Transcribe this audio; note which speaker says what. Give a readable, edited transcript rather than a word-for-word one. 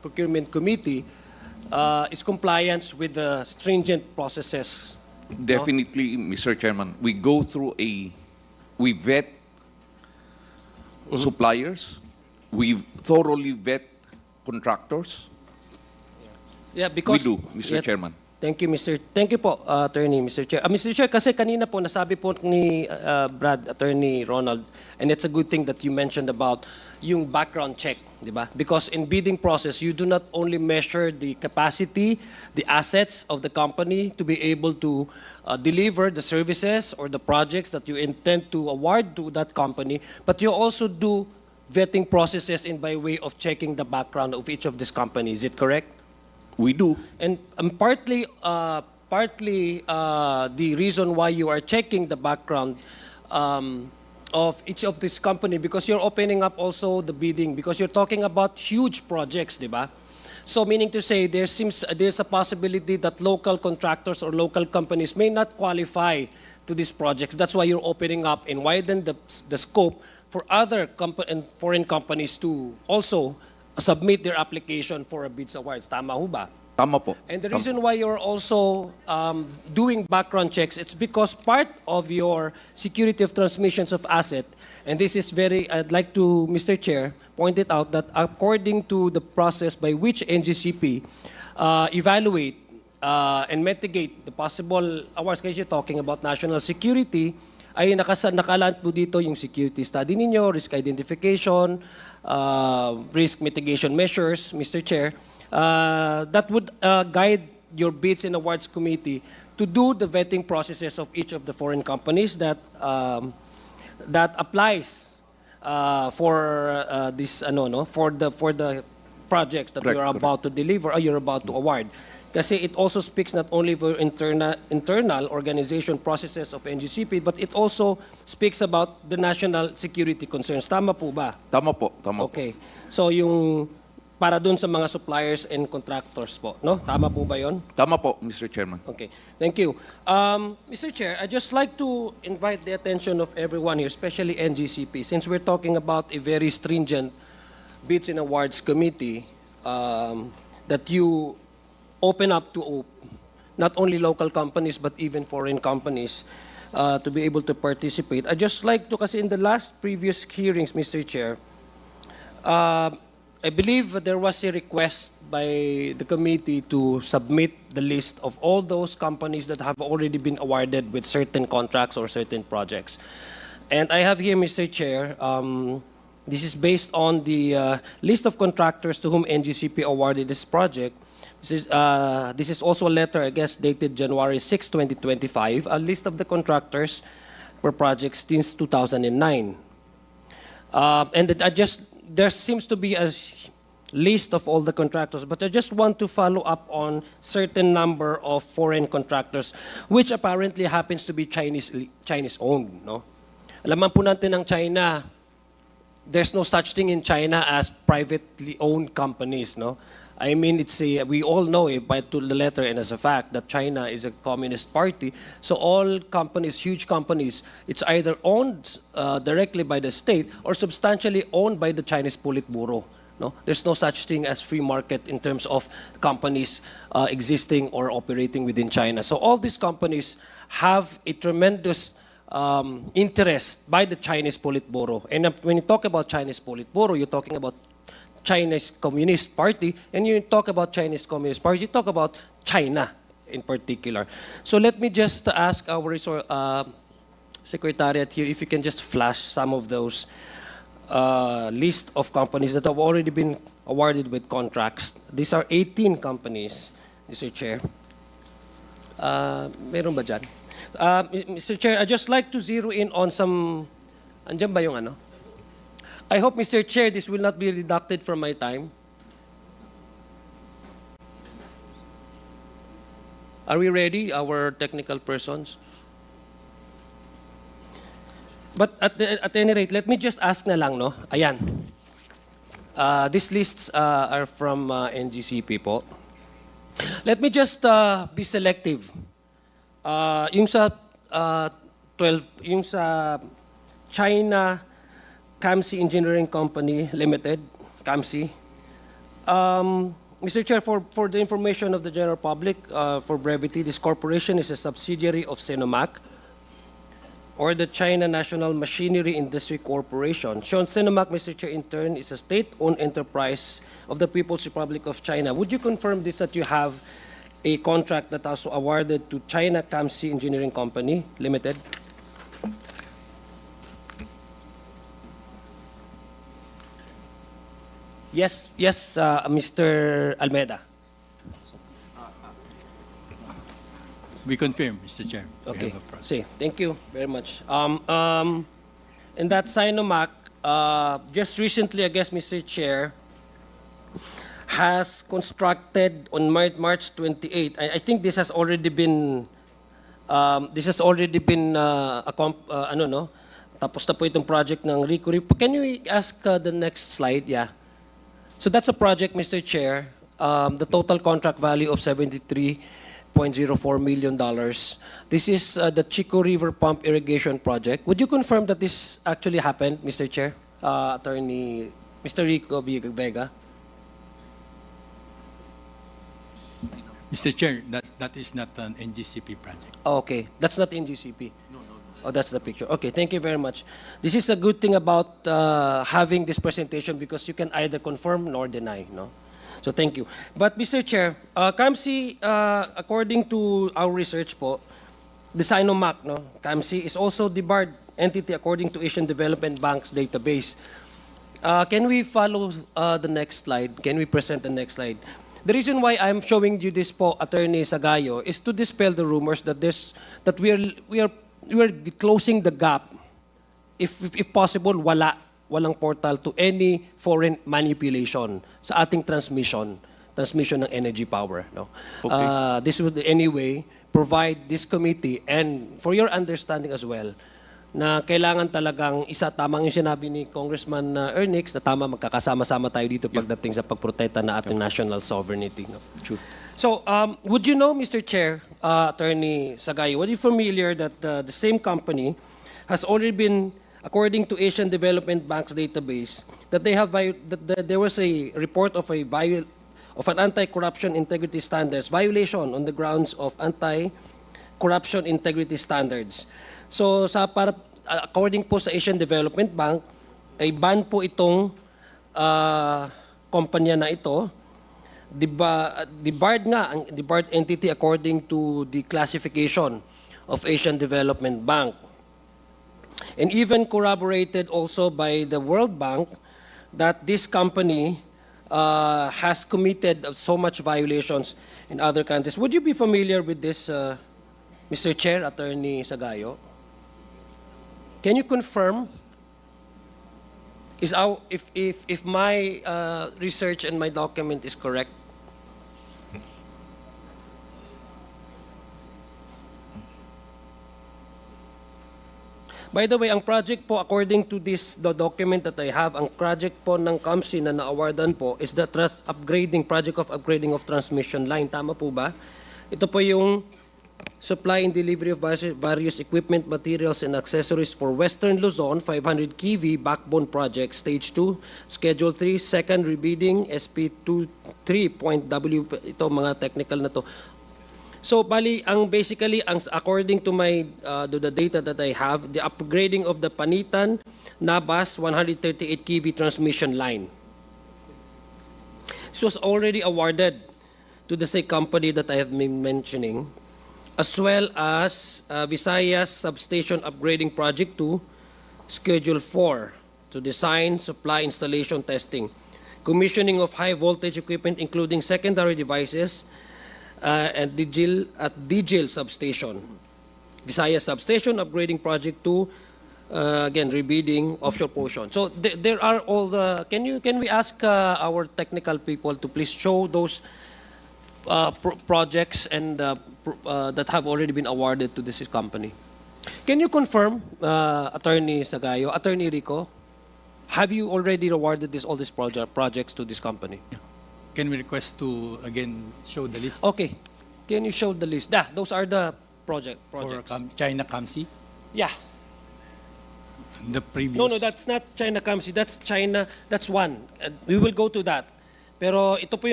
Speaker 1: Procurement Committee is compliance with the stringent processes.
Speaker 2: Definitely, Mr. Chairman. We vet suppliers, we thoroughly vet contractors.
Speaker 1: Yeah, because
Speaker 2: We do, Mr. Chairman.
Speaker 1: Thank you, Thank you po, Attorney, Mr. Chair. Mr. Chair, kasi kanina po nasabi po ni Attorney Ronald, and it's a good thing that you mentioned about yung background check, di ba? Because in bidding process, you do not only measure the capacity, the assets of the company to be able to deliver the services or the projects that you intend to award to that company, but you also do vetting processes in by way of checking the background of each of these companies. Is it correct?
Speaker 2: We do.
Speaker 1: And partly the reason why you are checking the background of each of this company, because you're opening up also the bidding, because you're talking about huge projects, di ba? So meaning to say, there's a possibility that local contractors or local companies may not qualify to these projects. That's why you're opening up and widen the scope for other foreign companies to also submit their application for a bids awards. Tama ho ba?
Speaker 2: Tama po.
Speaker 1: And the reason why you're also doing background checks, it's because part of your security of transmissions of asset, and this is I'd like to, Mr. Chair, point it out that according to the process by which NGCP evaluate and mitigate the possible awards, kasi you're talking about national security, ay nakalaan po dito yung security study ninyo, risk identification, risk mitigation measures, Mr. Chair, that would guide your bids and awards committee to do the vetting processes of each of the foreign companies that applies for this for the projects that you're about to deliver or you're about to award. Kasi it also speaks not only for internal organization processes of NGCP, but it also speaks about the national security concerns. Tama po ba?
Speaker 2: Tama po. Tama
Speaker 1: okay. So yung para dun sa mga suppliers and contractors po, no? Tama po ba yon?
Speaker 2: Tama po, Mr. Chairman.
Speaker 1: Okay. Thank you. Mr. Chair, I'd just like to invite the attention of everyone here, especially NGCP, since we're talking about a very stringent bids and awards committee that you open up to not only local companies but even foreign companies to be able to participate. I just like to, kasi in the previous hearings, Mr. Chair, I believe there was a request by the committee to submit the list of all those companies that have already been awarded with certain contracts or certain projects. And I have here, Mr. Chair, this is based on the list of contractors to whom NGCP awarded this project. This is also a letter, I guess, dated January 6, 2025, a list of the contractors per project since 2009. And there seems to be a list of all the contractors, but I just want to follow up on certain number of foreign contractors, which apparently happens to be Chinese-owned. No? Alaman po natin ng China, there's no such thing in China as privately owned companies. No? I mean, we all know it by to the letter and as a fact that China is a communist party. So all companies, huge companies, it's either owned directly by the state or substantially owned by the Chinese Politburo. No? There's no such thing as free market in terms of companies existing or operating within China. So all these companies have a tremendous interest by the Chinese Politburo. And when you talk about Chinese Politburo, you're talking about Chinese Communist Party, and you talk about Chinese Communist Party, you talk about China in particular. So let me just ask our Secretariat here if you can just flash some of those list of companies that have already been awarded with contracts. These are 18 companies, Mr. Chair. Meron ba dyan? Mr. Chair, I'd just like to zero in on some... Andyan ba yung ano? I hope, Mr. Chair, this will not be deducted from my time. Are we ready, our technical persons? But at any rate, let me just ask na lang, no? Ayan. These lists are from NGCP po. Let me just be selective. Yung sa 12, yung sa China Camsi Engineering Company Limited, Camsi, Mr. Chair, for the information of the general public, for brevity, this corporation is a subsidiary of Sinomac, or the China National Machinery Industry Corporation. Sinomac, Mr. Chair, in turn, is a state-owned enterprise of the People's Republic of China. Would you confirm this, that you have a contract that was awarded to China Kamsi Engineering Company Limited? Yes, Mr. Almeida.
Speaker 3: We confirm, Mr. Chair. We
Speaker 1: Okay.
Speaker 3: have a process.
Speaker 1: See, thank you very much. In that Sinomac, just recently, I guess, Mr. Chair, has constructed on March 28. I think this has already been ano no? Tapos na po itong project ng Rico. Can you ask the next slide? Yeah. So that's a project, Mr. Chair. The total contract value of $73.04 million. This is the Chico River Pump Irrigation Project. Would you confirm that this actually happened, Mr. Chair? Attorney, Mr. Rico Vega.
Speaker 3: Mr. Chair, that is not an NGCP project.
Speaker 1: Oh, okay, that's not in GCP. No. Oh, that's the picture. Okay, thank you very much. This is a good thing about having this presentation because you can either confirm nor deny, no? So thank you. But Mr. Chair, KAMSI, according to our research po, the Sinomac, no, KAMSI is also the barred entity according to Asian Development Bank's database. Can we follow the next slide? Can we present the next slide? The reason why I'm showing you this po, Attorney Sagayo, is to dispel the rumors that we are closing the gap. If possible, walang portal to any foreign manipulation sa ating transmission ng energy power. No?
Speaker 2: Okay.
Speaker 1: This would anyway provide this committee, and for your understanding as well, na kailangan talagang tamang yung sinabi ni Congressman Ernix, na tama magkakasama-sama tayo dito pagdating sa pagprotekta na ating national sovereignty. No?
Speaker 2: True.
Speaker 1: So, would you know, Mr. Chair, Attorney Sagayo, are you familiar that the same company has already been, according to Asian Development Bank's database, that there was a report of an anti-corruption integrity standards violation on the grounds of anti-corruption integrity standards. So, according po sa Asian Development Bank, ay ban po itong kumpanya na ito. The barred entity according to the classification of Asian Development Bank. And even corroborated also by the World Bank that this company has committed so much violations in other countries. Would you be familiar with this, Mr. Chair, Attorney Sagayo? Can you confirm if my research and my document is correct? By the way, ang project po, according to the document that I have, ang project po ng KAMSI na na-awardan po is the project of upgrading of transmission line. Tama po ba? Ito po yung supply and delivery of various equipment, materials, and accessories for Western Luzon, 500 kV backbone project, Stage 2, Schedule 3, second rebidding, SP23.W, ito mga technical na to. So, bali, according to the data that I have, the upgrading of the Panitan Nabas 138 kV transmission line. This was already awarded to the same company that I have been mentioning, as well as Visayas Substation Upgrading Project 2, Schedule 4, to design, supply, installation, testing, commissioning of high voltage equipment, including secondary devices, and DGIL substation. Visayas Substation Upgrading Project 2, again, rebidding offshore portion. So there are all the, can we ask our technical people to please show those projects and that have already been awarded to this company? Can you confirm, Attorney Sagayo, Attorney Rico, have you already awarded all these projects to this company?
Speaker 3: Yeah. Can we request to, again, show the list
Speaker 1: Okay. Can you show the list? Those are the projects.
Speaker 3: for China KAMSI?
Speaker 1: Yeah.
Speaker 3: The previous...
Speaker 1: No, that's not China KAMSI. That's China. That's one. We will go to that. Pero ito po